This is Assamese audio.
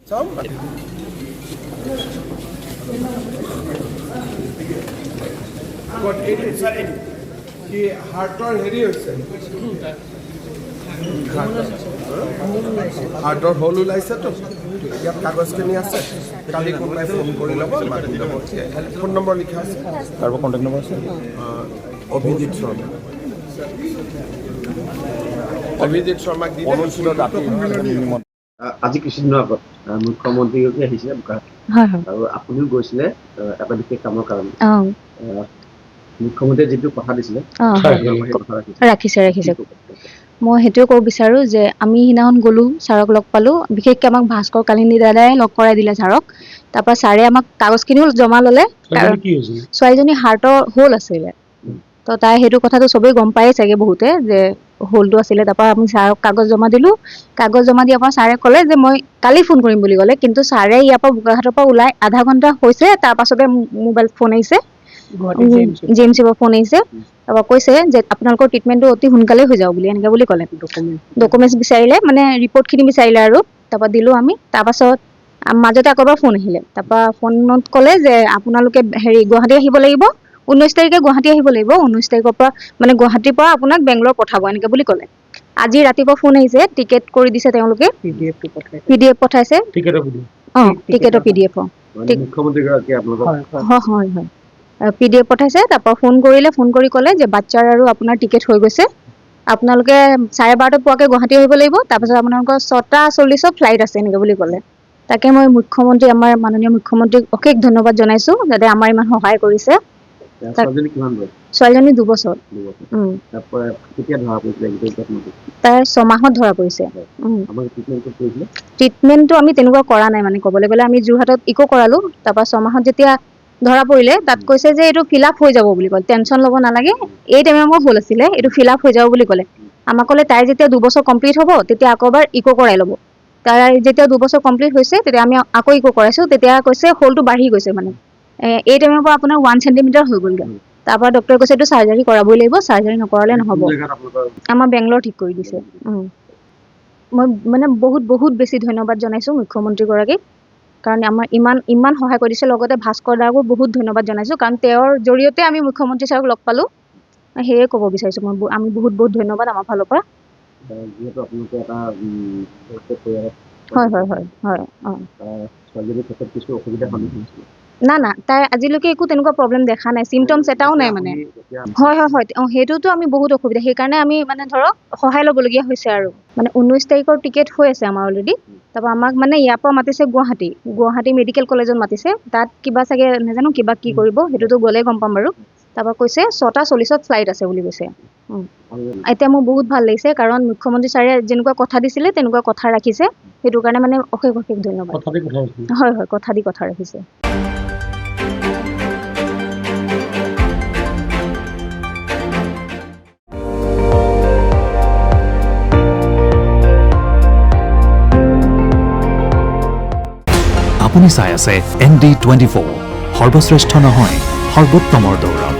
হাৰ্টৰ হেৰি হৈছে হাৰ্টৰ হোল ওলাইছেতো ইয়াত কাগজখিনি আছে কালি কোনোবাই ফোন কৰি ল'ব মাতি ল'ব ফোন নম্বৰ লিখা আছে কাৰোবাৰ কণ্টেক্ট নম্বৰ আছে অভিজিৎ শৰ্মা অভিজিৎ শৰ্মাক দি আজি কিছুদিনৰ আগত মুখ্যমন্ত্ৰীগৰাকী আহিছিলে বোকাখাত আৰু আপুনিও গৈছিলে এটা বিশেষ কামৰ কাৰণে মুখ্যমন্ত্ৰীয়ে যিটো কথা দিছিলে ৰাখিছে মই সেইটোৱে ক'ব বিচাৰোঁ যে আমি সিদিনাখন গ'লোঁ ছাৰক লগ পালোঁ বিশেষকৈ আমাক ভাস্কৰ কালিন্দী দাদাই লগ কৰাই দিলে ছাৰক তাৰপৰা ছাৰে আমাক কাগজখিনিও জমা ল'লে ছোৱালীজনী হাৰ্টৰ হোল আছিলে তো তাই সেইটো কথাটো চবেই গম পায়েই চাগে বহুতে যে হোলটো আছিলে তাৰপৰা আমি ছাৰক কাগজ জমা দিলোঁ কাগজ জমা দিয়াৰ পৰা ছাৰে ক'লে যে মই কালি ফোন কৰিম বুলি ক'লে কিন্তু ছাৰে ইয়াৰ পৰা বোকাখাটৰ পৰা ওলাই আধা ঘণ্টা হৈছে তাৰ পাছতে মোবাইল ফোন আহিছে জি এম চিৰ পৰা ফোন আহিছে তাৰপৰা কৈছে যে আপোনালোকৰ ট্ৰিটমেণ্টটো অতি সোনকালে হৈ যাব বুলি এনেকৈ বুলি ক'লে ডকুমেণ্টছ বিচাৰিলে মানে ৰিপৰ্টখিনি বিচাৰিলে আৰু তাৰপৰা দিলোঁ আমি তাৰপাছত মাজতে আকৌ এবাৰ ফোন আহিলে তাৰপৰা ফোনত ক'লে যে আপোনালোকে গুৱাহাটী আহিব লাগিব 19 তাৰিখে গুৱাহাটী আহিব লাগিব 19 তাৰিখৰ পৰা মানে গুৱাহাটীৰ পৰা আপোনাক বেংগলোৰ পঠাব এনেকৈ বুলি ক'লে আজি ৰাতিপুৱা ফোন আহিছে টিকেট কৰি দিছে তেওঁলোকে পিডিএফ পঠাইছে টিকেটৰ পিডিএফ মুখ্যমন্ত্ৰীগৰাকী আপোনালোকক হয় পিডিএফ পঠাইছে তাৰপৰা ফোন কৰি ক'লে যে বাচ্চাৰ আৰু আপোনাৰ টিকেট হৈ গৈছে আপোনালোকে 12:30 পোৱাকৈ গুৱাহাটী আহিব লাগিব তাৰপিছত আপোনালোকৰ 6:40 ফ্লাইট আছে এনেকৈ বুলি ক'লে তাকে মই আমাৰ মাননীয় মুখ্যমন্ত্ৰীক অশেষ ধন্যবাদ জনাইছোঁ যাতে আমাৰ ইমান সহায় কৰিছে ছোৱালীজনী 2 বছৰ তাই 6 মাহত ধৰা পৰিছে ট্ৰিটমেণ্টটো আমি তেনেকুৱা কৰা নাই মানে ক'বলৈ গ'লে আমি যোৰহাটত ইকো কৰালোঁ তাৰপৰা 6 মাহত যেতিয়া ধৰা পৰিলে তাত কৈছে যে এইটো ফিল আপ হৈ যাব বুলি ক'লে টেনশ্যন ল'ব নালাগে এই টাইমৰ হোল আছিলে এইটো ফিল আপ হৈ যাব বুলি ক'লে আমাক ক'লে তাই যেতিয়া 2 বছৰ কমপ্লিট হ'ব তেতিয়া আকৌ এবাৰ ইকো কৰাই ল'ব তাই যেতিয়া 2 বছৰ কমপ্লিট হৈছে তেতিয়া আমি আকৌ ইকো কৰাইছোঁ তেতিয়া কৈছে হোলটো বাঢ়ি গৈছে মানে এই টাইমৰ পৰা আপোনাৰ 1 চেণ্টিমিটাৰ হৈ গ'লগৈ তাৰপৰা ডক্টৰে কৈছে এইটো চাৰ্জাৰী কৰাবই লাগিব চাৰ্জাৰী নকৰালে নহ'ব আমাৰ বেংগলোৰ ঠিক কৰি দিছে মই মানে বহুত বেছি ধন্যবাদ জনাইছোঁ মুখ্যমন্ত্ৰীগৰাকীক কাৰণ আমাৰ ইমান সহায় কৰি দিছে লগতে ভাস্কৰ দাকো বহুত ধন্যবাদ জনাইছোঁ কাৰণ তেওঁৰ জৰিয়তে আমি মুখ্যমন্ত্ৰী ছাৰক লগ পালোঁ সেয়ে ক'ব বিচাৰিছোঁ আমি বহুত ধন্যবাদ আমাৰ ফালৰ পৰা না তাই আজিলৈকে একো তেনেকুৱা প্ৰব্লেম দেখা নাই চিমটমছ এটাও নাই মানে হয় সেইটোতো আমি বহুত অসুবিধা সেইকাৰণে আমি মানে ধৰক সহায় ল'বলগীয়া হৈছে আৰু মানে 19 তাৰিখৰ টিকেট হৈ আছে আমাৰ অলৰেডি তাৰপৰা আমাক মানে ইয়াৰ পৰা মাতিছে গুৱাহাটী মেডিকেল কলেজত মাতিছে তাত কিবা চাগে নাজানো কিবা কি কৰিব সেইটোতো গ'লে গম পাম বাৰু তাৰপৰা কৈছে 6:40 ফ্লাইট আছে বুলি কৈছে এতিয়া মোৰ বহুত ভাল লাগিছে কাৰণ মুখ্যমন্ত্ৰী ছাৰে যেনেকুৱা কথা দিছিলে তেনেকুৱা কথা ৰাখিছে সেইটো কাৰণে মানে অশেষ ধন্যবাদ হয় কথা দি কথা ৰাখিছে আপুনি চাই আছে ND24 সৰ্বশ্ৰেষ্ঠ নহয় সৰ্বোত্তমৰ দৌৰত